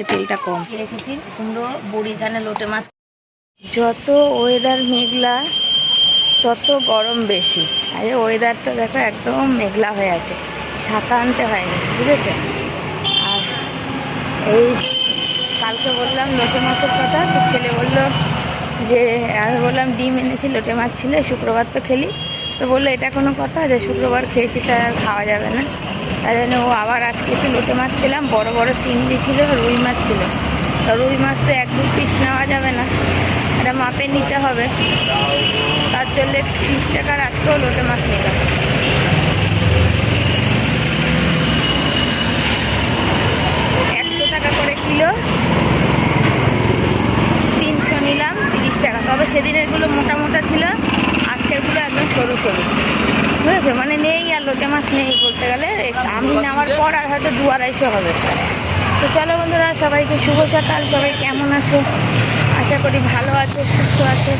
আজকে তেলটা কম রেখেছি। কুমড়ো বড়ি, এখানে লোটে মাছ। যত ওয়েদার মেঘলা তত গরম বেশি। আরে ওয়েদারটা দেখো একদম মেঘলা হয়ে আছে, ছাতা আনতে হয়নি, বুঝেছো? আর এই কালকে বললাম লোটে মাছের কথা, তো ছেলে বললো যে, আমি বললাম ডিম এনেছি, লোটে মাছ ছিল, শুক্রবার তো খেলি। তো বললো এটা কোনো কথা যে শুক্রবার খেয়েছি তা আর খাওয়া যাবে না। তাই জন্য ও আবার আজকে একটু লোটে মাছ খেলাম। বড় বড় চিংড়ি ছিল, রুই মাছ ছিল। তো রুই মাছ তো 1-2 পিস নেওয়া যাবে না, এটা মাপে নিতে হবে। তার জন্য 30 টাকার আজকেও লোটে মাছ নিলাম। 100 টাকা করে কিলো, 300 নিলাম, 30 টাকা। তবে সেদিনেরগুলো মোটা মোটা ছিল, আজকেরগুলো একদম সরু সরু, বুঝেছো? মানে নেই, আর লোটে মাছ নেই বলতে গেলে। আমি নেওয়ার পর আর হয়তো 2-250 হবে। তো চলো বন্ধুরা, সবাইকে শুভ সকাল। সবাই কেমন আছো? আশা করি ভালো আছো, সুস্থ আছো।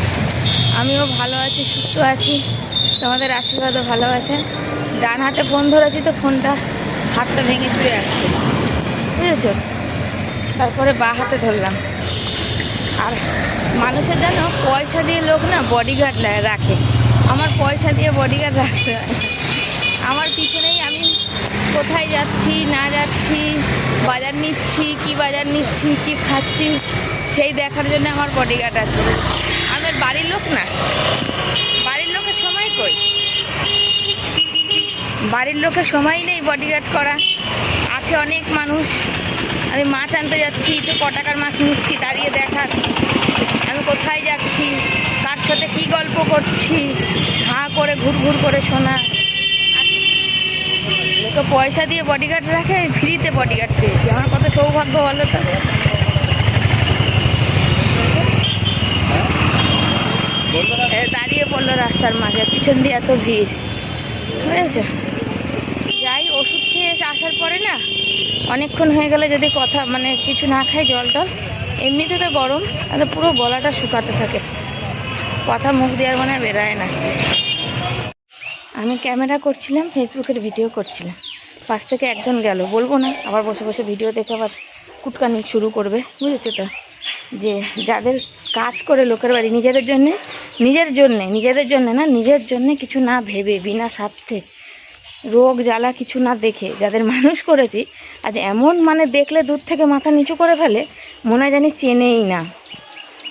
আমিও ভালো আছি, সুস্থ আছি, তোমাদের আশীর্বাদও ভালো আছে। ডান হাতে ফোন ধরেছি তো ফোনটা, হাতটা ভেঙে চুরে আসছে, বুঝেছো? তারপরে বাঁ হাতে ধরলাম। আর মানুষের যেন পয়সা দিয়ে লোক না বডিগার্ড রাখে, আমার পয়সা দিয়ে বডিগার্ড রাখতে হয়। আমার পিছনেই আমি কোথায় যাচ্ছি না যাচ্ছি, বাজার নিচ্ছি কি বাজার নিচ্ছি, কি খাচ্ছি, সেই দেখার জন্য আমার বডিগার্ড আছে। আমার বাড়ির লোক না, বাড়ির লোকের সময় কই, বাড়ির লোকের সময় নেই বডিগার্ড করা। আছে অনেক মানুষ। আমি মাছ আনতে যাচ্ছি তো ক টাকার মাছ নিচ্ছি দাঁড়িয়ে দেখার, আমি কোথায় যাচ্ছি, কার সাথে কি গল্প করছি, হাঁ করে ঘুরঘুর করে শোনা। লোকে পয়সা দিয়ে বডিগার্ড রাখে, আমি ফ্রিতে বডিগার্ড পেয়েছি। আমার কত সৌভাগ্য বলো তো। দাঁড়িয়ে পড়লো রাস্তার মাঝে, পিছন দিয়ে এত ভিড়, বুঝেছো? যাই, ওষুধ খেয়ে আসার পরে না অনেকক্ষণ হয়ে গেলে যদি কথা মানে কিছু না খাই, জল টল, এমনিতে তো গরম, তো পুরো গলাটা শুকাতে থাকে, কথা মুখ দেওয়ার মানে বেরোয় না। আমি ক্যামেরা করছিলাম, ফেসবুকের ভিডিও করছিলাম, পাশ থেকে একজন গেল, বলবো না, আবার বসে বসে ভিডিও দেখে আবার কুটকানি শুরু করবে, বুঝেছো তো? যে যাদের কাজ করে লোকের বাড়ি, নিজেদের জন্যে না, নিজের জন্যে কিছু না ভেবে, বিনা স্বার্থে, রোগ জ্বালা কিছু না দেখে যাদের মানুষ করেছি, আজ এমন মানে দেখলে দূর থেকে মাথা নিচু করে ফেলে, মনে হয় জানি চেনেই না।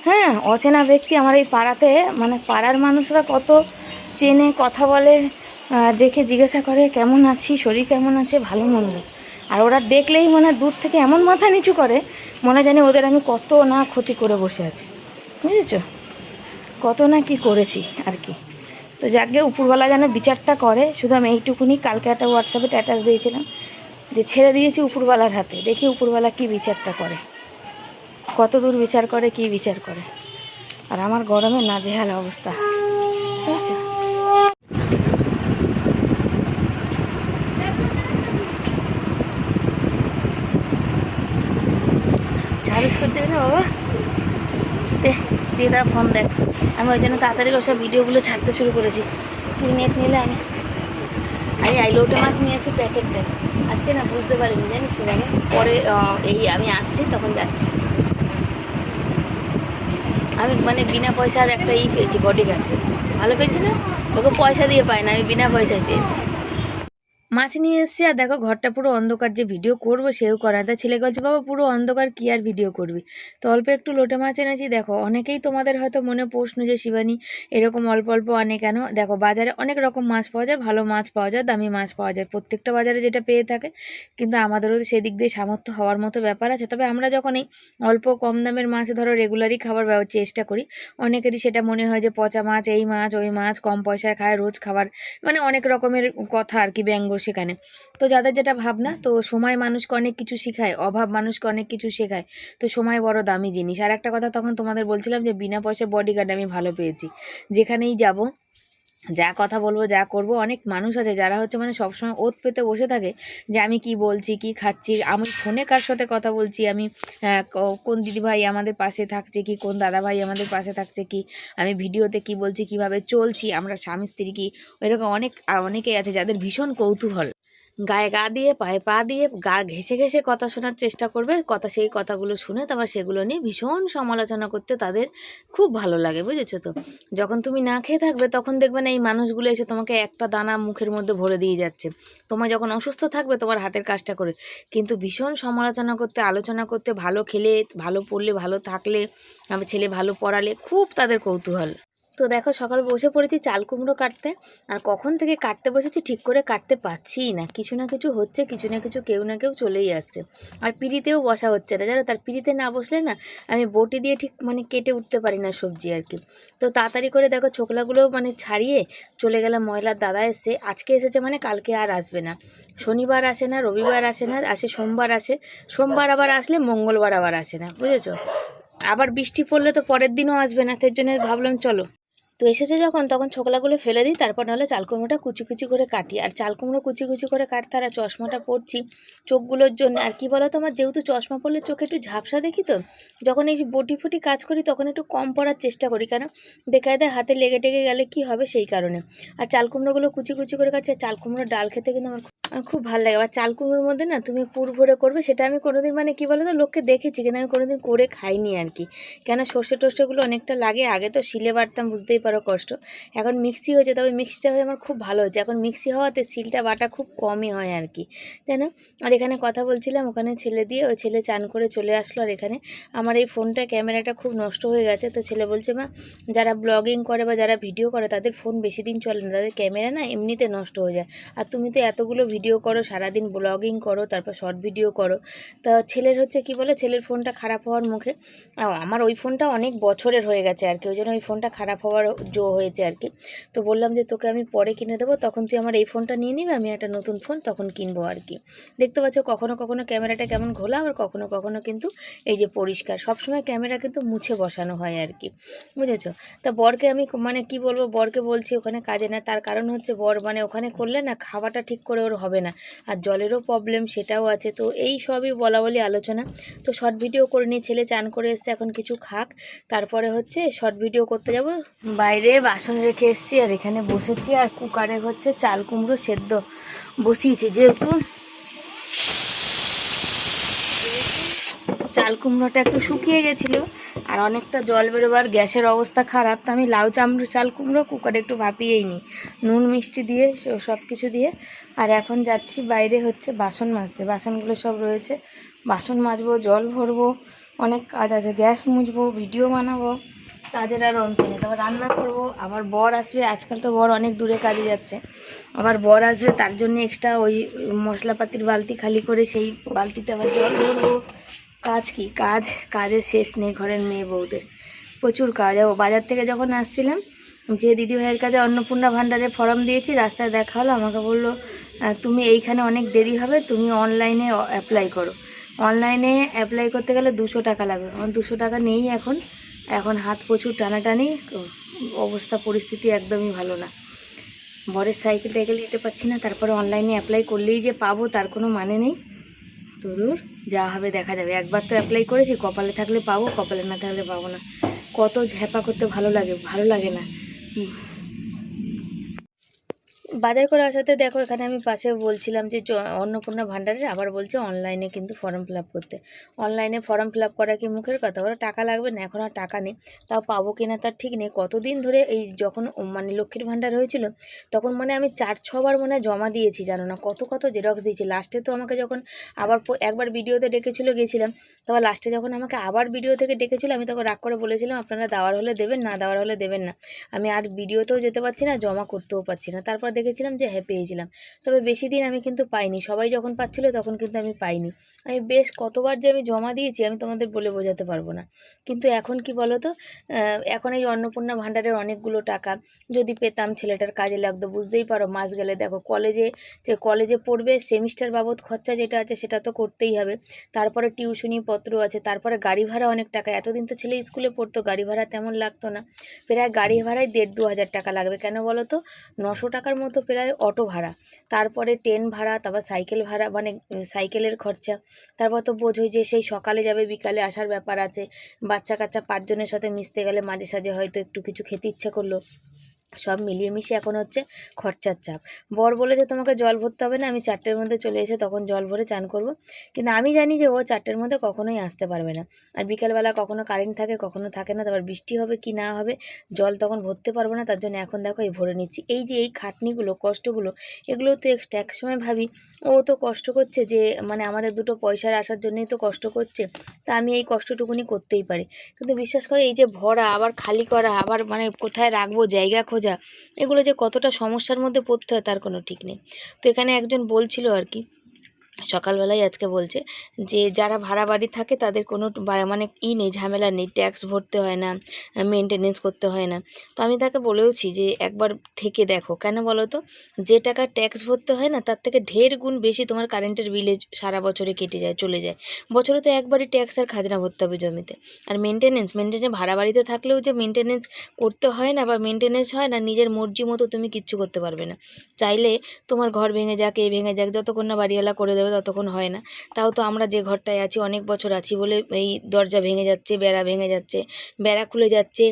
হ্যাঁ, অচেনা ব্যক্তি আমার এই পাড়াতে, মানে পাড়ার মানুষরা কত চেনে, কথা বলে, দেখে জিজ্ঞাসা করে কেমন আছি, শরীর কেমন আছে, ভালো মন্দ। আর ওরা দেখলেই মনে হয় দূর থেকে এমন মাথা নিচু করে, মনে জানি ওদের আমি কত না ক্ষতি করে বসে আছি, বুঝেছো? কত না কি করেছি আর কি। তো যাকে উপরওয়ালা যেন বিচারটা করে, শুধু আমি এইটুকুনি। কালকে একটা হোয়াটসঅ্যাপে স্ট্যাটাস দিয়েছিলাম যে ছেড়ে দিয়েছি উপরওয়ালার হাতে, দেখি উপরওয়ালা কি বিচারটা করে, কত দূর বিচার করে, কি বিচার করে। আর আমার গরমে নাজেহাল অবস্থা, বুঝেছো? ঝাড়ুস করতে না বাবা, দিয়ে ফোন দেখ। আমি ওই জন্য তাড়াতাড়ি ওসব ভিডিওগুলো ছাড়তে শুরু করেছি। তুই নেট নিলে আমি, আরে লোটে মাছ নিয়েছি প্যাকেট দেখ। আজকে না বুঝতে পারিনি, জানিস তো বাবা, পরে এই আমি আসছি তখন যাচ্ছি। আমি মানে বিনা পয়সার একটা পেয়েছি, বডিগার্ড, ভালো পেয়েছি না? ওকে পয়সা দিয়ে পাই না, আমি বিনা পয়সায় পেয়েছি। মাছ নিয়ে এসছি, আর দেখো ঘরটা পুরো অন্ধকার, যে ভিডিও করবো সেও করে না। তাই ছেলে বলছে বাবা পুরো অন্ধকার, কি আর ভিডিও করবি? তো অল্প একটু লোটে মাছ এনেছি। দেখো অনেকেই তোমাদের হয়তো মনে প্রশ্ন যে শিবানী এরকম অল্প অল্প আনে কেন? দেখো বাজারে অনেক রকম মাছ পাওয়া যায়, ভালো মাছ পাওয়া যায়, দামি মাছ পাওয়া যায়, প্রত্যেকটা বাজারে যেটা পেয়ে থাকে। কিন্তু আমাদেরও সেদিক দিয়ে সামর্থ্য হওয়ার মতো ব্যাপার আছে। তবে আমরা যখন এই অল্প কম দামের মাছ ধরো রেগুলারই খাবার চেষ্টা করি, অনেকেরই সেটা মনে হয় যে পচা মাছ, এই মাছ ওই মাছ, কম পয়সায় খায়, রোজ খাবার, মানে অনেক রকমের কথা আর কি, ব্যঙ্গ সেখানে। তো যাদের যেটা ভাবনা, তো সময় মানুষকে অনেক কিছু শেখায়, অভাব মানুষকে অনেক কিছু শেখায়। তো সময় বড় দামি জিনিস। আর একটা কথা তখন তোমাদের বলছিলাম যে বিনা পয়সায় বডিগার্ড আমি ভালো পেয়েছি। যেখানেই যাব, যা কথা বলবো, যা করব, অনেক মানুষ আছে যারা হচ্ছে মানে সবসময় ওত পেতে বসে থাকে যে আমি কি বলছি, কি খাচ্ছি, আমি ফোনে কার সাথে কথা বলছি, আমি কোন দিদিভাই আমাদের পাশে থাকছে কি, কোন দাদাভাই আমাদের পাশে থাকছে কি, আমি ভিডিওতে কি বলছি, কিভাবে চলছি আমরা স্বামী স্ত্রী কি, এরকম অনেকেই আছে যাদের ভীষণ কৌতূহল। গায়ে গা দিয়ে পায়ে পা দিয়ে গা ঘেঁষে ঘেঁষে কথা শোনার চেষ্টা করবে, সেই কথাগুলো শুনে তারপর সেগুলো নিয়ে ভীষণ সমালোচনা করতে তাদের খুব ভালো লাগে, বুঝেছো তো। যখন তুমি না খেয়ে থাকবে তখন দেখবে না এই মানুষগুলো এসে তোমাকে একটা দানা মুখের মধ্যে ভরে দিয়ে যাচ্ছে, তোমার যখন অসুস্থ থাকবে তোমার হাতের কাজটা করে, কিন্তু ভীষণ সমালোচনা করতে, আলোচনা করতে, ভালো খেলে, ভালো পড়লে, ভালো থাকলে, ছেলে ভালো পড়ালে খুব তাদের কৌতূহল। তো দেখো সকাল বসে পড়েছি চাল কুমড়ো কাটতে, আর কখন থেকে কাটতে বসেছি ঠিক করে কাটতে পারছিই না, কিছু না কিছু হচ্ছে, কিছু না কিছু কেউ না কেউ চলেই আসছে। আর পিঁড়িতেও বসা হচ্ছে না, জানো, তার পিঁড়িতে না বসলে না আমি বটি দিয়ে ঠিক কেটে উঠতে পারি না সবজি আর কি। তো তাড়াতাড়ি করে দেখো ছোকলাগুলো ছাড়িয়ে চলে গেলাম। ময়লার দাদা এসে আজকে এসেছে, কালকে আর আসবে না। শনিবার আসে না, রবিবার আসে না, আসে সোমবার আসে, সোমবার আবার আসলে মঙ্গলবার আবার আসে না, বুঝেছো। আবার বৃষ্টি পড়লে তো পরের দিনও আসবে না, তার জন্য ভাবলাম চলো। তো এসেছে যখন তখন ছোকলাগুলো ফেলে দিই, তারপর নাহলে চাল কুমড়োটা কুচি কুচি করে কাটি। আর চাল কুমড়ো কুচি কুচি করে কাটতে আর চশমাটা পরছি চোখগুলোর জন্য। আর কি বলো তো, আমার যেহেতু চশমা পরলে চোখে একটু ঝাপসা দেখি, তো যখন এই বটি ফুটি কাজ করি তখন একটু কম পরার চেষ্টা করি, কেন বেকায়দায় হাতে লেগে টেগে গেলে কি হবে সেই কারণে। আর চাল কুমড়োগুলো কুচি কুচি করে কাটছি। চাল কুমড়োর ডাল খেতে কিন্তু আমার খুব ভালো লাগে। আর চাল কুমড়োর মধ্যে না তুমি পুর ভরে করবে, সেটা আমি কোনোদিন কি বলো তো লোককে দেখেছি, কিন্তু আমি কোনোদিন করে খাইনি আর কি। কেন সর্ষে টর্ষেগুলো অনেকটা লাগে, আগে তো শিলে বাটতাম, বুঝতেই পারো কষ্ট। এখন মিক্সি হয়েছে, তবে মিক্সিটা হয়ে আমার খুব ভালো হয়েছে, এখন মিক্সি হওয়াতে শিলটা বাটা খুব কমই হয় আর কি, তাই না। আর এখানে কথা বলছিলাম, ওখানে ছেলে দিয়ে, ওই ছেলে চান করে চলে আসলো। আর এখানে আমার এই ফোনটা ক্যামেরাটা খুব নষ্ট হয়ে গেছে, তো ছেলে বলছে মা যারা ব্লগিং করে বা যারা ভিডিও করে তাদের ফোন বেশি দিন চলে না, তাদের ক্যামেরা না এমনিতে নষ্ট হয়ে যায়। আর তুমি তো এতগুলো ভিডিও করো, সারাদিন ব্লগিং করো, তারপর শর্ট ভিডিও করো, তা ছেলের হচ্ছে কি বলে, ছেলের ফোনটা খারাপ হওয়ার মুখে। আমার ওই ফোনটা অনেক বছরের হয়ে গেছে আর কি, ওই জন্য ওই ফোনটা খারাপ হওয়ার হয়েছে আর কি। তো বললাম যে তোকে আমি পরে কিনে দেবো, তখন তুই আমার এই ফোনটা নিয়ে নিবি, আমি একটা নতুন ফোন তখন কিনবো আর কি। দেখতে পাচ্ছ কখনো কখনো ক্যামেরাটা কেমন ঘোলা, আর কখনো কখনো কিন্তু এই যে পরিষ্কার। সবসময় ক্যামেরা কিন্তু মুছে বসানো হয় আর কি, বুঝেছো। তা বরকে আমি কি বলবো, বরকে বলছি ওখানে কাজে না, তার কারণ হচ্ছে বর ওখানে করলে না খাওয়াটা ঠিক করে ওর হবে না, আর জলেরও প্রবলেম সেটাও আছে। তো এই সবই বলা বলি আলোচনা। তো শর্ট ভিডিও করে নিয়ে ছেলে চান করে এসছে, এখন কিছু খাক, তারপরে হচ্ছে শর্ট ভিডিও করতে যাব। বাইরে বাসন রেখে এসেছি আর এখানে বসেছি, আর কুকারে হচ্ছে চাল কুমড়ো সেদ্ধ বসিয়েছি। যেহেতু চাল কুমড়োটা একটু শুকিয়ে গেছিলো আর অনেকটা জল বেরোবার, গ্যাসের অবস্থা খারাপ, তো আমি লাউ চাল কুমড়ো কুকারে একটু ভাপিয়েই নিই, নুন মিষ্টি দিয়ে সব কিছু দিয়ে। আর এখন যাচ্ছি বাইরে হচ্ছে বাসন মাজতে, বাসনগুলো সব রয়েছে, বাসন মাজবো, জল ভরবো, অনেক কাজ আছে, গ্যাস মুছবো, ভিডিও বানাবো, কাজের আর অন্ত নেই। তারপর রান্না করবো, আবার বর আসবে, আজকাল তো বর অনেক দূরে কাজে যাচ্ছে, আবার বর আসবে, তার জন্য এক্সট্রা ওই মশলাপাতির বালতি খালি করে সেই বালতিতে আবার জল ভরবো। কাজ কি কাজ, কাজের শেষ নেই ঘরের মেয়ে বউদের, প্রচুর কাজ। ও বাজার থেকে যখন আসছিলাম, যে দিদিভাইয়ের কাছে অন্নপূর্ণা ভাণ্ডারের ফর্ম দিয়েছি, রাস্তায় দেখা হলো, আমাকে বললো তুমি এইখানে অনেক দেরি হবে, তুমি অনলাইনে অ্যাপ্লাই করো। অনলাইনে অ্যাপ্লাই করতে গেলে 200 টাকা লাগবে, আমার 200 টাকা নেই এখন হাত প্রচুর টানাটানি, অবস্থা পরিস্থিতি একদমই ভালো না, বরের সাইকেল টাইকেল নিতে পারছি না, তারপরে অনলাইনে অ্যাপ্লাই করলেই যে পাবো তার কোনো মানে নেই। তো দূর, যা হবে দেখা যাবে, একবার তো অ্যাপ্লাই করেছি, কপালে থাকলে পাবো, কপালে না থাকলে পাবো না। কত ঝ্যাপা করতে ভালো লাগে না। বাজার করে আসাতে দেখো এখানে আমি পাশে বলছিলাম যে অন্নপূর্ণা ভাণ্ডারের আবার বলছে অনলাইনে কিন্তু ফর্ম ফিল আপ করতে। অনলাইনে ফর্ম ফিল আপ করা কি মুখের কথা, ওরা টাকা লাগবে না, এখন আর টাকা নেই, তাও পাবো কিনা তার ঠিক নেই। কতদিন ধরে এই যখন লক্ষ্মীর ভাণ্ডার হয়েছিল তখন আমি 4-6 বার জমা দিয়েছি, জানো না, কত জেরক্স দিয়েছি। লাস্টে তো আমাকে যখন আবার একবার ভিডিওতে ডেকেছিল, গেছিলাম, তারপর লাস্টে যখন আমাকে আবার ভিডিও থেকে ডেকেছিল, আমি তখন রাগ করে বলেছিলাম আপনারা দেওয়ার হলে দেবেন, না দেওয়ার হলে দেবেন না। আমি আর ভিডিওতেও যেতে পারছি না, জমা করতেও পারছি না। তারপর দেখেছিলাম যে হ্যাঁ পেয়েছিলাম, তবে বেশি দিন আমি কিন্তু পাইনি, সবাই যখন পাচ্ছিল তখন কিন্তু আমি পাইনি। আমি বেশ কতবার যে আমি জমা দিয়েছি আমি তোমাদের বলে বোঝাতে পারবো না। কিন্তু এখন কি বলো তো, এখন এই অন্নপূর্ণা ভাণ্ডারের অনেকগুলো টাকা যদি পেতাম ছেলেটার কাজে লাগতো, বুঝতেই পারো মাস গেলে দেখো কলেজে পড়বে, সেমিস্টার বাবদ খরচা যেটা আছে সেটা তো করতেই হবে, তারপরে টিউশনি পত্র আছে, তারপরে গাড়ি ভাড়া অনেক টাকা। এতদিন তো ছেলে স্কুলে পড়তো, গাড়ি ভাড়া তেমন লাগতো না, প্রায় গাড়ি ভাড়ায় 1,5-2 হাজার টাকা লাগবে। কেন বলো তো, 900 টাকার মতো প্রায় অটো ভাড়া, তারপরে ট্রেন ভাড়া, তারপর সাইকেল ভাড়া, সাইকেলের খরচা, তারপর তো বোঝোই যে সেই সকালে যাবে বিকালে আসার ব্যাপার আছে, বাচ্চা কাচ্চা 5 জনের সাথে মিশতে গেলে মাঝে সাঝে হয়তো একটু কিছু খেতে ইচ্ছা করলো, সব মিলিয়ে মিশিয়ে এখন হচ্ছে খরচার চাপ। বর বলেছে তোমাকে জল ভরতে হবে না, আমি 4টের মধ্যে চলে এসে তখন জল ভরে চান করব। কিন্তু আমি জানি যে ও 4টের মধ্যে কখনোই আসতে পারবে না। আর বিকালবেলা কখনো কারেন্ট থাকে, কখনো থাকে না, তারপর বৃষ্টি হবে কি না হবে, জল তখন ভরতে পারবো না। তার জন্য এখন দেখো এই ভরে নিচ্ছি। এই যে এই খাটনিগুলো, কষ্টগুলো, এগুলো তো এক্সট্রা। এক সময় ভাবি ও তো কষ্ট করছে, যে মানে আমাদের দুটো পয়সার আসার জন্যই তো কষ্ট করছে, তা আমি এই কষ্টটুকুনি করতেই পারি। কিন্তু বিশ্বাস করে এই যে ভরা আবার খালি করা, আবার মানে কোথায় রাখবো জায়গা খোঁজা, এগুলো যে কতটা সমস্যার মধ্যে পড়তে হয় তার কোনো ঠিক নেই। তো এখানে একজন বলছিল আর কি, সকালবেলায় আজকে বলছে যে যারা ভাড়া বাড়ি থাকে তাদের কোনো মানে নেই, ঝামেলা নেই, ট্যাক্স ভরতে হয় না, মেনটেনেন্স করতে হয় না। তো আমি তাকে বলেওছি যে একবার থেকে দেখো, কেন বলো তো, যে টাকা ট্যাক্স ভরতে হয় না তার থেকে 1.5 গুণ বেশি তোমার কারেন্টের বিলে সারা বছরে কেটে যায়, চলে যায়। বছরে তো একবারই ট্যাক্স আর খাজনা ভরতে হবে জমিতে। আর মেনটেনেন্স ভাড়া বাড়িতে থাকলেও যে মেনটেনেন্স করতে হয় না বা মেনটেনেন্স হয় না, নিজের মর্জি মতো তুমি কিচ্ছু করতে পারবে না। চাইলে তোমার ঘর ভেঙে যাক, এই ভেঙে যাক, যতক্ষণ না বাড়িওয়ালা করে দেবে ততক্ষণ হয় না। তাও তো আমরা যে ঘরটায় আছি অনেক বছর আছি বলে এই দরজা ভেঙে যাচ্ছে, বেড়া ভেঙে যাচ্ছে, বেড়া খুলে যাচ্ছে,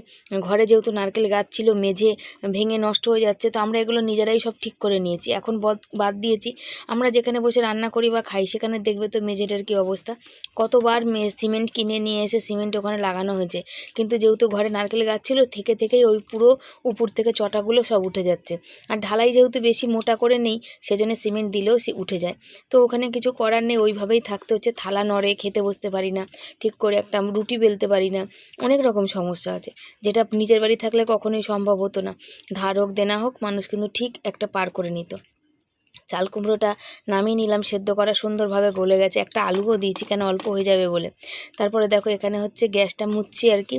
ঘরে যেহেতু নারকেল গাছ ছিল মেঝে ভেঙে নষ্ট হয়ে যাচ্ছে, তো আমরা এগুলো নিজেরাই সব ঠিক করে নিয়েছি। এখন বাদ দিয়েছি, আমরা যেখানে বসে রান্না করি বা খাই সেখানে দেখবে তো মেঝেটার কী অবস্থা। কতবার সিমেন্ট কিনে নিয়ে এসে সিমেন্ট ওখানে লাগানো হয়েছে, কিন্তু যেহেতু ঘরে নারকেল গাছ ছিল থেকেই ওই পুরো উপর থেকে চটাগুলো সব উঠে যাচ্ছে। আর ঢালাই যেহেতু বেশি মোটা করে নেই, সেজন্য সিমেন্ট দিলেও সে উঠে যায়। তো ওখানে কিছু করার নেই, ওইভাবেই থাকতে হচ্ছে। থালা নড়ে, খেতে বসতে পারি না ঠিক করে, একটা রুটি বেলতে পারি না, অনেক রকম সমস্যা আছে, যেটা নিজের বাড়ি থাকলে কখনোই সম্ভব হতো না। ধার হোক দেনা হোক, মানুষ কিন্তু ঠিক একটা পার করে নিত। চাল কুমড়োটা নামিয়ে নিলাম, সেদ্ধ করা সুন্দরভাবে গলে গেছে, একটা আলুও দিয়েছি কেন অল্প হয়ে যাবে বলে। তারপরে দেখো এখানে হচ্ছে গ্যাসটা মুছছি আর কি,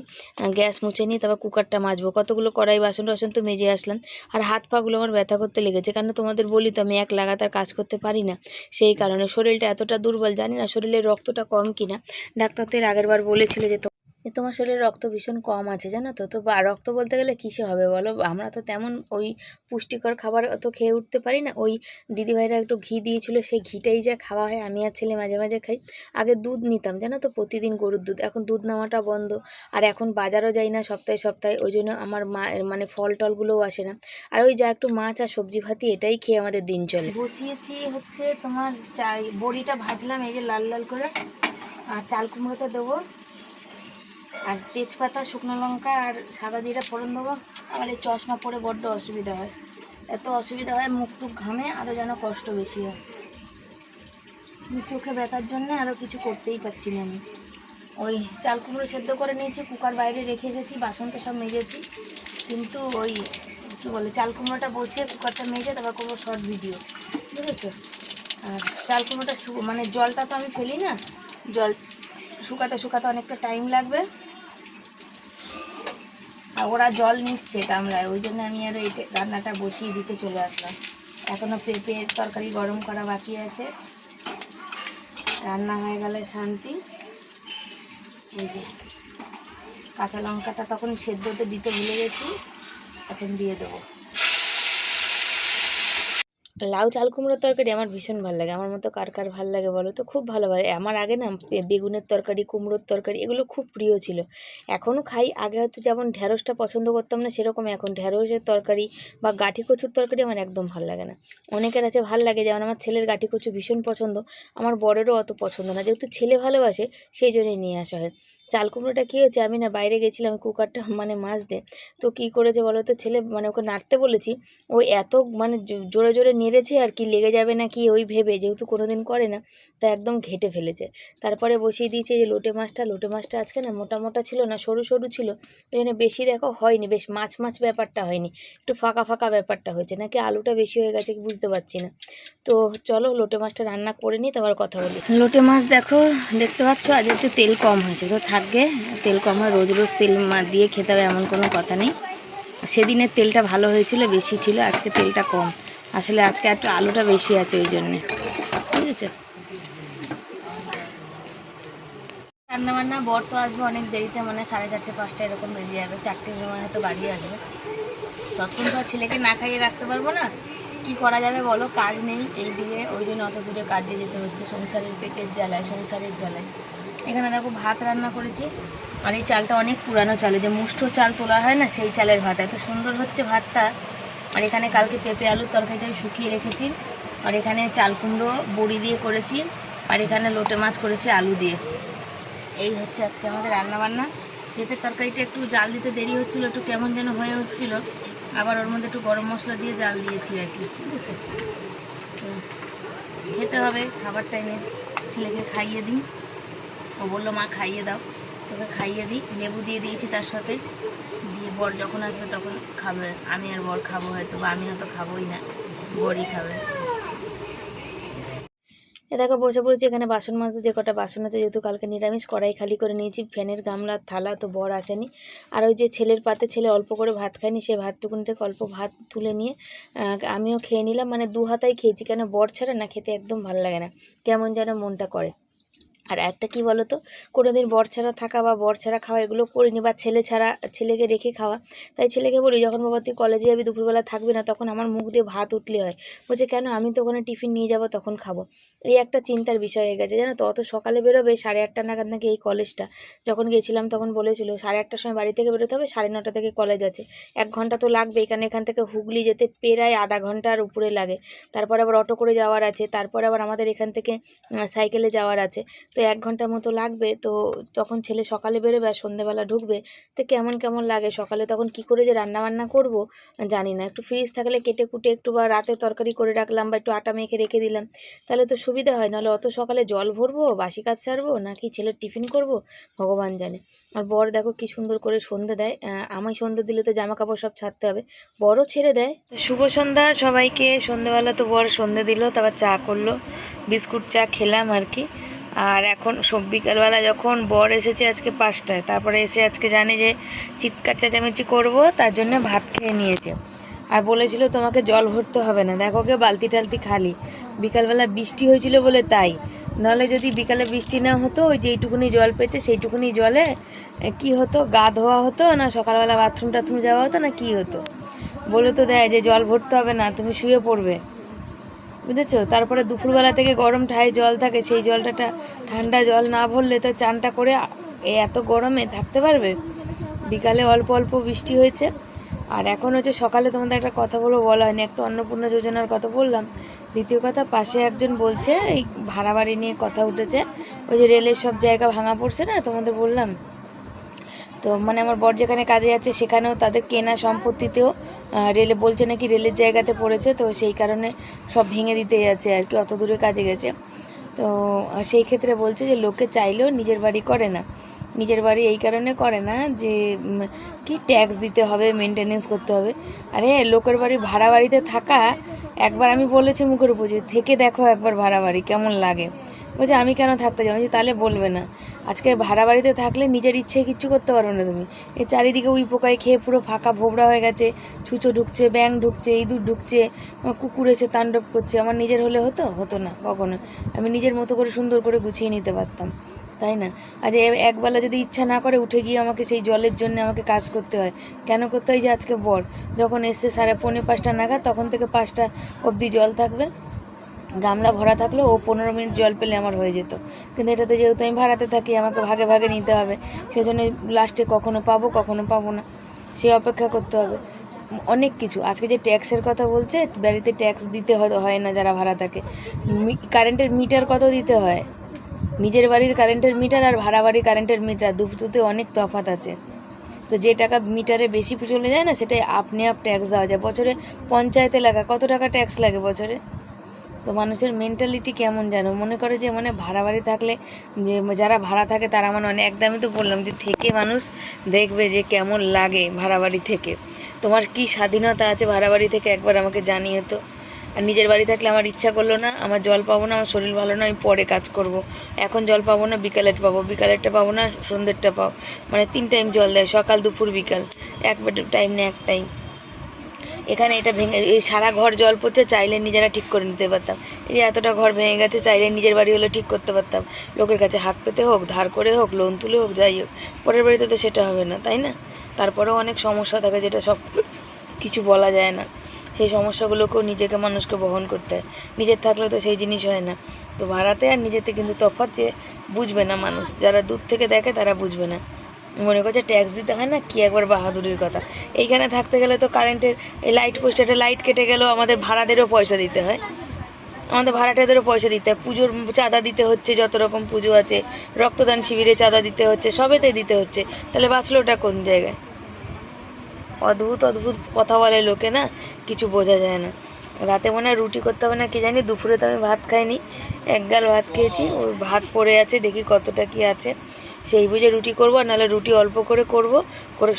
গ্যাস মুছে নিই, তারপর কুকারটা মাজবো। কতগুলো কড়াই বাসন তো মেজে আসলাম। আর হাত পাগুলো আমার ব্যথা করতে লেগেছে, কারণ তোমাদের বলি তো আমি এক লাগাতার কাজ করতে পারি না, সেই কারণে শরীরটা এতটা দুর্বল। জানি না শরীরের রক্তটা কম কিনা, ডাক্তার তো এর আগের বার বলেছিল যে তোমার শরীরে রক্ত ভীষণ কম আছে, জানো তো। তো রক্ত বলতে গেলে কিসে হবে বলো, আমরা তো তেমন ওই পুষ্টিকর খাবার অত খেয়ে উঠতে পারি না। ওই দিদিভাইরা একটু ঘি দিয়েছিল, সেই ঘিটাই যা খাওয়া হয়, আমি আর ছেলে মাঝে মাঝে খাই। আগে দুধ নিতাম জানো তো, প্রতিদিন গরুর দুধ, এখন দুধ নেওয়াটা বন্ধ। আর এখন বাজারও যাই না সপ্তাহে, ওই জন্য আমার মানে ফল টলগুলোও আসে না। আর ওই যা একটু মাছ আর সবজি ভাতি, এটাই খেয়ে আমাদের দিন চলে। বসিয়েছি হচ্ছে তোমার বড়িটা ভাজলাম এই যে লাল লাল করে, আর চাল কুমড়োতে দেবো, আর তেজপাতা, শুকনো লঙ্কা আর সাদা জিরা ফোড়ন দেবো। আমার এই চশমা পরে বড্ড অসুবিধা হয়, এত অসুবিধা হয়, মুখ টুক ঘামে, আরও যেন কষ্ট বেশি হয়। চোখে ব্যথার জন্য আরও কিছু করতেই পারছি না আমি। ওই চাল কুমড়ো সেদ্ধ করে নিয়েছি, কুকার বাইরে রেখে গেছি, বাসন তো সব মেজেছি, কিন্তু ওই কী বলে চাল কুমড়োটা বসিয়ে কুকারটা মেজে তারপর করবো শর্ট ভিডিও, বুঝেছো। আর চাল কুমড়োটা মানে জলটা তো আমি ফেলি না, জল শুকাতে অনেকটা টাইম লাগবে। আর ওরা জল নিচ্ছে গামলায়, ওই জন্য আমি আরও এই রান্নাটা বসিয়ে দিতে চলে আসলাম। এখনও পেঁপের তরকারি গরম করা বাকি আছে, রান্না হয়ে গেলে শান্তি। এই যে কাঁচা লঙ্কাটা তখন সেদ্ধতে দিতে ভুলে গেছি, এখন দিয়ে দেবো। লাউ চাল কুমড়োর তরকারি আমার ভীষণ ভালো লাগে, আমার মতো কার কার ভালো লাগে বলো তো, খুব ভালো লাগে। আমার আগে না বেগুনের তরকারি, কুমড়োর তরকারি এগুলো খুব প্রিয় ছিল, এখনও খাই। আগে হয়তো যেমন ঢ্যাঁড়সটা পছন্দ করতাম না, সেরকম এখন ঢ্যাঁড়সের তরকারি বা গাঁঠি কচুর তরকারি আমার একদম ভালো লাগে না। অনেকের আছে ভালো লাগে, যেমন আমার ছেলের গাঁঠি কচু ভীষণ পছন্দ, আমার বরেরও অত পছন্দ না, যেহেতু ছেলে ভালোবাসে সেই জন্যই নিয়ে আসা হয়। চাল কুমড়োটা কী হয়েছে, আমি না বাইরে গেছিলাম কুকারটা মানে মাজতে, তো কী করেছে বলো তো, ছেলে মানে ওকে নাড়তে বলেছি, ও এত মানে জোরে জোরে নেড়েছে আর কি, লেগে যাবে না কি ওই ভেবে, যেহেতু কোনোদিন করে না, তা একদম ঘেটে ফেলেছে। তারপরে বসিয়ে দিয়েছে যে লোটে মাছটা আজকে না মোটা মোটা ছিল না, সরু সরু ছিল, ওই জন্য বেশি দেখো হয়নি, বেশ মাছ ব্যাপারটা হয়নি, একটু ফাঁকা ব্যাপারটা হয়েছে, নাকি আলুটা বেশি হয়ে গেছে কি বুঝতে পারছি না। তো চলো লোটে মাছটা রান্না করে নিই, তারপর কথা বলি। লোটে মাছ দেখো, দেখতে পাচ্ছ আজ একটু তেল কম হয়েছে, তো থাকবে, তেল কম হয়, রোজ তেল দিয়ে খেতে হবে এমন কোনো কথা নেই। সেদিনের তেলটা ভালো হয়েছিল, বেশি ছিল, আজকে তেলটা কম, আসলে আজকে একটু আলুটা বেশি আছে ওই জন্যে, বুঝেছো। রান্নাবান্না, বর তো আসবে অনেক দেরিতে, মানে 4:30 5টা এরকম বেজে যাবে, 4টের সময় হয়তো বাড়ি আসবে, ততক্ষণ তো ছেলেকে না খাইয়ে রাখতে পারবো না, কি করা যাবে বলো, কাজ নেই এই দিকে, ওই জন্য অত দূরে কাজে যেতে হচ্ছে, সংসারের পেটের জ্বালায়, সংসারের জ্বালায়। এখানে দেখো ভাত রান্না করেছি, আর এই চালটা অনেক পুরানো চাল, যে মুষ্ঠ চাল তোলা হয় না সেই চালের ভাত, এত সুন্দর হচ্ছে ভাতটা। আর এখানে কালকে পেঁপে আলুর তরকারিটা শুকিয়ে রেখেছি, আর এখানে চাল কুমড়ো বড়ি দিয়ে করেছি, আর এখানে লোটে মাছ করেছি আলু দিয়ে। এই হচ্ছে আজকে আমাদের রান্নাবান্না। পেঁপের তরকারিটা একটু জাল দিতে দেরি হচ্ছিলো, একটু কেমন যেন হয়ে হচ্ছিলো, আবার ওর মধ্যে একটু গরম মশলা দিয়ে জাল দিয়েছি আর কি, বুঝেছো। খেতে হবে খাবার টাইমে, ছেলেকে খাইয়ে দিই, ও বললো মা খাইয়ে দাও, তোকে খাইয়ে দিই, লেবু দিয়ে দিয়েছি তার সাথে, দিয়ে বর যখন আসবে তখন খাবে, আমি আর বর খাবো হয়তো, বা আমি হয়তো খাবোই না, বরই খাবে। এ দেখো বসে পড়েছি এখানে বাসন মাজতে, যে কটা বাসন আছে, যেহেতু কালকে নিরামিষ, কড়াই খালি করে নিয়েছি, ফ্যানের গামলা থালা, তো বর আসেনি। আর ওই যে ছেলের পাতে ছেলে অল্প করে ভাত খায়নি, সে ভাতটুকুনি থেকে অল্প ভাত তুলে নিয়ে আমিও খেয়ে নিলাম, মানে দু হাতাই খেয়েছি, কেন বর ছাড়া না খেতে একদম ভালো লাগে না, কেমন যেন মনটা করে। আর একটা কি বলো তো, কোনোদিন বর ছাড়া থাকা বা বর ছাড়া খাওয়া এগুলো করিনি, বা ছেলে ছাড়া ছেলেকে রেখে খাওয়া। তাই ছেলেকে বলি, যখন বাবা তুই কলেজে যাবি দুপুরবেলা থাকবি না, তখন আমার মুখ দিয়ে ভাত উঠলে হয়, বলছে কেন, আমি তো ওখানে টিফিন নিয়ে যাব তখন খাবো। এই একটা চিন্তার বিষয় হয়ে গেছে জানো তো। অত সকালে বেরোবে, 8:30 নাগাদ নাকি এই কলেজটা, যখন গেছিলাম তখন বলেছিল 8:30 সময় বাড়ি থেকে বেরোতে হবে, 9:30 থেকে কলেজ আছে, 1 ঘন্টা তো লাগবে, এখান থেকে হুগলি যেতে প্রায় আধা ঘন্টার উপরে লাগে, তারপরে আবার অটো করে যাওয়ার আছে, তারপরে আবার আমাদের এখান থেকে সাইকেলে যাওয়ার আছে, তো 1 ঘন্টার মতো লাগবে। তো তখন ছেলে সকালে বেরোবে আর সন্ধ্যেবেলা ঢুকবে, তো কেমন কেমন লাগে সকালে, তখন কি করে যে রান্নাবান্না করব জানি না। একটু ফ্রিজ থাকলে কেটে কুটে একটু, বা রাতে তরকারি করে রাখলাম, বা একটু আটা মেখে রেখে দিলাম, তাহলে তো সুবিধা হয়। নাহলে অত সকালে জল ভরবো, বাসি কাজ সারবো, নাকি ছেলের টিফিন করব, ভগবান জানে। আর বর দেখো কি সুন্দর করে সন্ধে দেয়, আমায় সন্ধে দিলে তো জামা কাপড় সব ছাড়তে হবে, বড়ও ছেড়ে দেয়। শুভ সন্ধ্যা সবাইকে। সন্ধ্যেবেলা তো বর সন্ধে দিল, তারপর চা করলো, বিস্কুট চা খেলাম আর কি। আর এখন বিকালবেলা যখন বর এসেছে আজকে 5টায়, তারপরে এসে আজকে জানে যে চিৎকার চেঁচামেচি করবো, তার জন্য ভাত খেয়ে নিয়েছে। আর বলেছিল তোমাকে জল ভরতে হবে না, দেখো কে বালতি টালতি খালি, বিকালবেলা বৃষ্টি হয়েছিল বলে তাই, নাহলে যদি বিকালে বৃষ্টি না হতো, ওই যেইটুকুনি জল পেয়েছে সেইটুকুনি জলে কি হতো, গা ধোয়া হতো না, সকালবেলা বাথরুম টাথরুম যাওয়া হতো না, কি হতো। বলে তো দেয় যে জল ভরতে হবে না, তুমি শুয়ে পড়বে, বুঝেছো। তারপরে দুপুরবেলা থেকে গরম ঠাই জল থাকে, সেই জলটা ঠান্ডা জল না ভরলে তো চানটা করে এত গরমে থাকতে পারবে। বিকালে অল্প অল্প বৃষ্টি হয়েছে। আর এখন হচ্ছে সকালে তোমাদের একটা কথা বলা হয়নি, এক তো অন্নপূর্ণা যোজনার কথা বললাম, দ্বিতীয় কথা পাশে একজন বলছে এই ভাড়া বাড়ি নিয়ে কথা উঠেছে, ওই যে রেলের সব জায়গা ভাঙা পড়ছে না তোমাদের বললাম, তো মানে আমার বর যেখানে কাজে যাচ্ছে সেখানেও তাদের কেনা সম্পত্তিতেও রেলে বলছে নাকি রেলের জায়গাতে পড়েছে, তো সেই কারণে সব ভেঙে দিতে যাচ্ছে আর কি, অত দূরে কাজে গেছে। তো সেই ক্ষেত্রে বলছে যে লোকে চাইলেও নিজের বাড়ি করে না, নিজের বাড়ি এই কারণে করে না যে কি ট্যাক্স দিতে হবে, মেনটেনেন্স করতে হবে। আরে লোকের বাড়ি ভাড়া বাড়িতে থাকা, একবার আমি বলেছি মুখের উপর যে থেকে দেখো একবার ভাড়া বাড়ি কেমন লাগে, বলছে আমি কেন থাকতে যাবো, তাহলে বলবে না। আজকে ভাড়া বাড়িতে থাকলে নিজের ইচ্ছে কিচ্ছু করতে পারবে না তুমি, এই চারিদিকে উই পোকায় খেয়ে পুরো ফাঁকা ভোবরা হয়ে গেছে, ছুঁচো ঢুকছে, ব্যাঙ ঢুকছে, ইঁদুর ঢুকছে, কুকুর এসে তাণ্ডব করছে। আমার নিজের হলে হতো না কখনো, আমি নিজের মতো করে সুন্দর করে গুছিয়ে নিতে পারতাম, তাই না। আর একবেলা যদি ইচ্ছা না করে উঠে গিয়ে আমাকে সেই জলের জন্য আমাকে কাজ করতে হয়, কেন করতে হয়, যে আজকে বর যখন এসছে 4:45 নাগাদ, তখন থেকে 5টা অবধি জল থাকবে, গামলা ভরা থাকলো, ও 15 মিনিট জল পেলে আমার হয়ে যেত। কিন্তু এটাতে যেহেতু আমি ভাড়াতে থাকি, আমাকে ভাগে ভাগে নিতে হবে, সেই জন্য লাস্টে কখনো পাবো না, সে অপেক্ষা করতে হবে। অনেক কিছু, আজকে যে ট্যাক্সের কথা বলছে, বাড়িতে ট্যাক্স দিতে হয় না যারা ভাড়া থাকে, কারেন্টের মিটার কত দিতে হয়, নিজের বাড়ির কারেন্টের মিটার আর ভাড়া বাড়ির কারেন্টের মিটার দুটোতে অনেক তফাৎ আছে। তো যে টাকা মিটারে বেশি চলে যায় না, সেটাই আপনি ট্যাক্স দেওয়া যায়। বছরে পঞ্চায়েতে লাগা কত টাকা ট্যাক্স লাগে বছরে। তো মানুষের মেন্টালিটি কেমন জানো, মনে করে যে মানে ভাড়া বাড়ি থাকলে, যে যারা ভাড়া থাকে তারা মানে একদমই তো বললাম যে থেকে মানুষ দেখবে যে কেমন লাগে ভাড়া বাড়ি থেকে, তোমার কি স্বাধীনতা আছে ভাড়া বাড়ি থেকে, একবার আমাকে জানিয়ে তো। আর নিজের বাড়ি থাকলে আমার ইচ্ছা করলো না, আমার জল পাবো না, আমার শরীর ভালো না, আমি পরে কাজ করব, এখন জল পাবো না, বিকালেরটা পাবো না, সন্ধ্যেরটা পাবো, মানে 3 টাইম জল দেয়, সকাল দুপুর বিকাল, এক টাইম না এক টাইম। এখানে এটা ভেঙে, এই সারা ঘর জল পড়ছে, চাইলে নিজেরা ঠিক করে নিতে পারতাম, এই এতটা ঘর ভেঙে গেছে, চাইলে নিজের বাড়ি হলে ঠিক করতে পারতাম, লোকের কাছে হাত পেতে হোক, ধার করে হোক, লোন তুলে হোক, যাই হোক, পরের বাড়িতে তো সেটা হবে না, তাই না। তারপরেও অনেক সমস্যা থাকে, যেটা সব কিছু বলা যায় না, সেই সমস্যাগুলোকেও নিজেকে মানুষকে বহন করতে হয়, নিজের থাকলে তো সেই জিনিস হয় না। তো ভাড়াতে আর নিজেতে কিন্তু তফাৎ, যে বুঝবে না মানুষ, যারা দূর থেকে দেখে তারা বুঝবে না, মনে করছে ট্যাক্স দিতে হয় না, কি একবার বাহাদুরির কথা। এইখানে থাকতে গেলে তো কারেন্টের এই লাইট পোস্টারে লাইট কেটে গেলেও আমাদের ভাড়াদেরও পয়সা দিতে হয়, আমাদের ভাড়াটাদেরও পয়সা দিতে হয়, পুজোর চাঁদা দিতে হচ্ছে, যত রকম পুজো আছে, রক্তদান শিবিরে চাঁদা দিতে হচ্ছে, সবেতে দিতে হচ্ছে, তাহলে বাঁচলো ওটা কোন জায়গায়? অদ্ভুত অদ্ভুত কথা বলে লোকে, না কিছু বোঝা যায় না। রাতে মনে হয় রুটি করতে হবে না কি জানি, দুপুরে তো আমি ভাত খাইনি, এক গাল ভাত খেয়েছি, ওই ভাত পড়ে আছে, দেখি কতটা কি আছে, সেই বুঝে রুটি করবো, আর নাহলে রুটি অল্প করে করবো, করে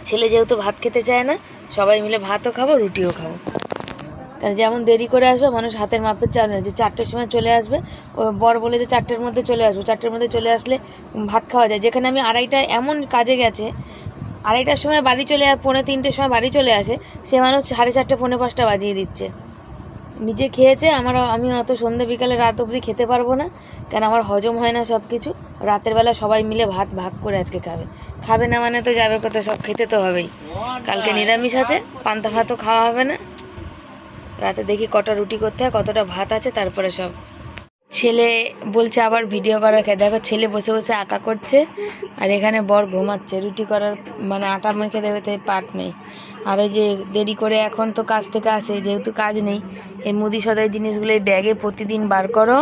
ছেলে যেহেতু ভাত খেতে চায় না, সবাই মিলে ভাতও খাবো রুটিও খাবো। কারণ যেমন দেরি করে আসবে মানুষ হাতের মাপের চাল নেই, যে 4টের সময় চলে আসবে, ও বর বলে যে 4টের মধ্যে চলে আসবো, 4টের মধ্যে চলে আসলে ভাত খাওয়া যায়। যেখানে আমি 2:30 এমন কাজে গেছে, 2:30টার সময় বাড়ি চলে, 2:45-র সময় বাড়ি চলে আসে, সে মানুষ 4:30, 4:45 বাজিয়ে দিচ্ছে। নিজে খেয়েছে, আমি অত সন্ধ্যে বিকালে রাত অবধি খেতে পারবো না, কেন আমার হজম হয় না সব কিছু। রাতের বেলা সবাই মিলে ভাত ভাগ করে আজকে খাবে না মানে তো যাবে কোথায়, সব খেতে তো হবেই। কালকে নিরামিষ আছে, পান্তা ভাতও খাওয়া হবে না। রাতে দেখি কটা রুটি করতে হয়, কতটা ভাত আছে, তারপরে সব। ছেলে বলছে আবার ভিডিও করার, দেখো ছেলে বসে বসে আঁকা করছে, আর এখানে বর ঘুমাচ্ছে, রুটি করার মানে আটা মেখে দেবে, তাই পাট নেই। আর ওই যে দেরি করে এখন তো কাজ থেকে আসে, যেহেতু কাজ নেই, এই মুদি সদাই জিনিসগুলো এই ব্যাগে প্রতিদিন বার করো,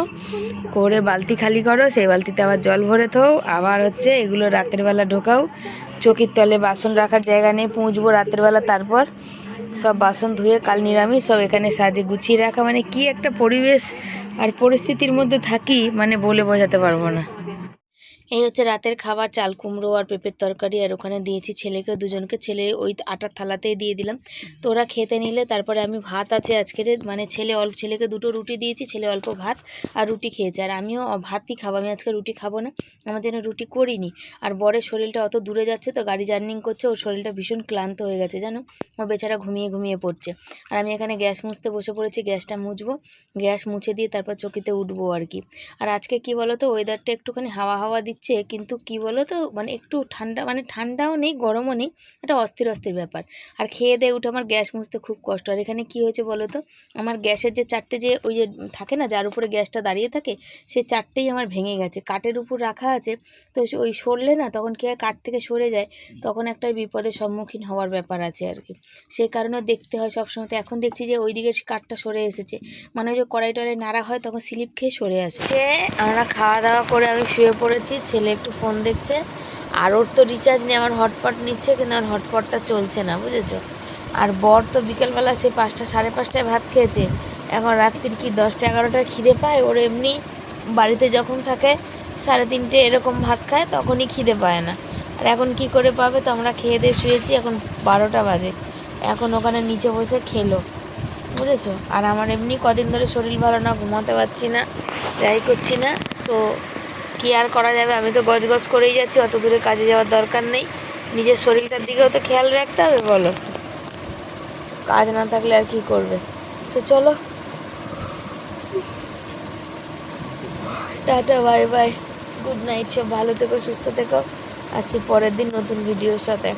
করে বালতি খালি করো, সেই বালতিতে আবার জল ভরে থো, আবার হচ্ছে এগুলো রাতের বেলা ঢোকাও, চকির তলে বাসন রাখার জায়গা নেই, পুঁজবো রাতের বেলা, তারপর সব বাসন ধুয়ে কাল নিরামিষ সব এখানে সাজে গুছিয়ে রাখা, মানে কি একটা পরিবেশ আর পরিস্থিতির মধ্যে থাকি, মানে বলে বোঝাতে পারবো না। এই হচ্ছে রাতের খাবার, চাল কুমড়ো আর পেঁপের তরকারি, আর ওখানে দিয়েছি ছেলেকে, দুজনকে, ছেলে ওই আটার থালাতেই দিয়ে দিলাম, তো ওরা খেতে নিলে। তারপরে আমি ভাত আছে আজকের, মানে ছেলেকে 2টো রুটি দিয়েছি, ছেলে অল্প ভাত আর রুটি খেয়েছে, আর আমিও ভাতই খাবো, আমি আজকে রুটি খাবো না, আমার জন্য রুটি করিনি। আর বরের শরীরটা অত দূরে যাচ্ছে তো, গাড়ি জার্নিং করছে, ওর শরীরটা ভীষণ ক্লান্ত হয়ে গেছে জানো, ও বেচারা ঘুমিয়ে ঘুমিয়ে পড়ছে। আর আমি এখানে গ্যাস মুছতে বসে পড়েছি, গ্যাসটা মুছবো, গ্যাস মুছে দিয়ে তারপর চকিতে উঠবো আর কি। আর আজকে কি বলো তো, ওয়েদারটা একটুখানি হাওয়া হাওয়া দিচ্ছে, কিন্তু কি বলো তো, মানে একটু ঠান্ডা, মানে ঠান্ডাও নেই গরমও নেই, একটা অস্থির অস্থির ব্যাপার। আর খেয়ে দিয়ে উঠে আমার গ্যাস মুছতে খুব কষ্ট। আর এখানে কি হয়েছে বলো তো, আমার গ্যাসের যে 4টে যে ওই যে থাকে না, যার উপরে গ্যাসটা দাঁড়িয়ে থাকে, সেই 4টেই আমার ভেঙে গেছে, কাঠের উপর রাখা আছে, তো ওই সরলে না তখন কি হয়, কাঠ থেকে সরে যায়, তখন একটা বিপদের সম্মুখীন হওয়ার ব্যাপার আছে আর কি, সেই কারণে দেখতে হয় সবসময়। তো এখন দেখছি যে ওই দিকের কাঠটা সরে এসেছে, মানে ওই যে কড়াই টড়াই নাড়া হয় তখন স্লিপ খেয়ে সরে আসে। আমরা খাওয়া দাওয়া করে আমি শুয়ে পড়েছি, ছেলে একটু ফোন দেখছে, আর ওর তো রিচার্জ নেই, আমার হটপট নিচ্ছে, কিন্তু আমার হটপটটা চলছে না, বুঝেছো। আর বর তো বিকেলবেলা সে 5টা 5:30টায় ভাত খেয়েছে, এখন রাত্রির কি 10টা 11টায় খিদে পায়, ওর এমনি বাড়িতে যখন থাকে 3:30 এরকম ভাত খায়, তখনই খিদে পায় না। আর এখন কি করে পাবে, তো আমরা খেয়ে দিয়ে শুয়েছি, এখন 12টা বাজে, এখন ওখানে নিচে বসে খেলো, বুঝেছো। আর আমার এমনি কদিন ধরে শরীর ভালো না, ঘুমাতে পারছি না, যাই করছি না, তো কি আর করা যাবে, আমি তো গজগজ করেই যাচ্ছি, অত দূরে কাজে যাওয়ার দরকার নেই, নিজের শরীরটার দিকেও তো খেয়াল রাখতে হবে, বলো, কাজ না থাকলে আর কি করবে। তো চলো, tata, bye bye, good night, সব ভালো থেকো, সুস্থ থেকো, আসছি পরের দিন নতুন ভিডিওর সাথে।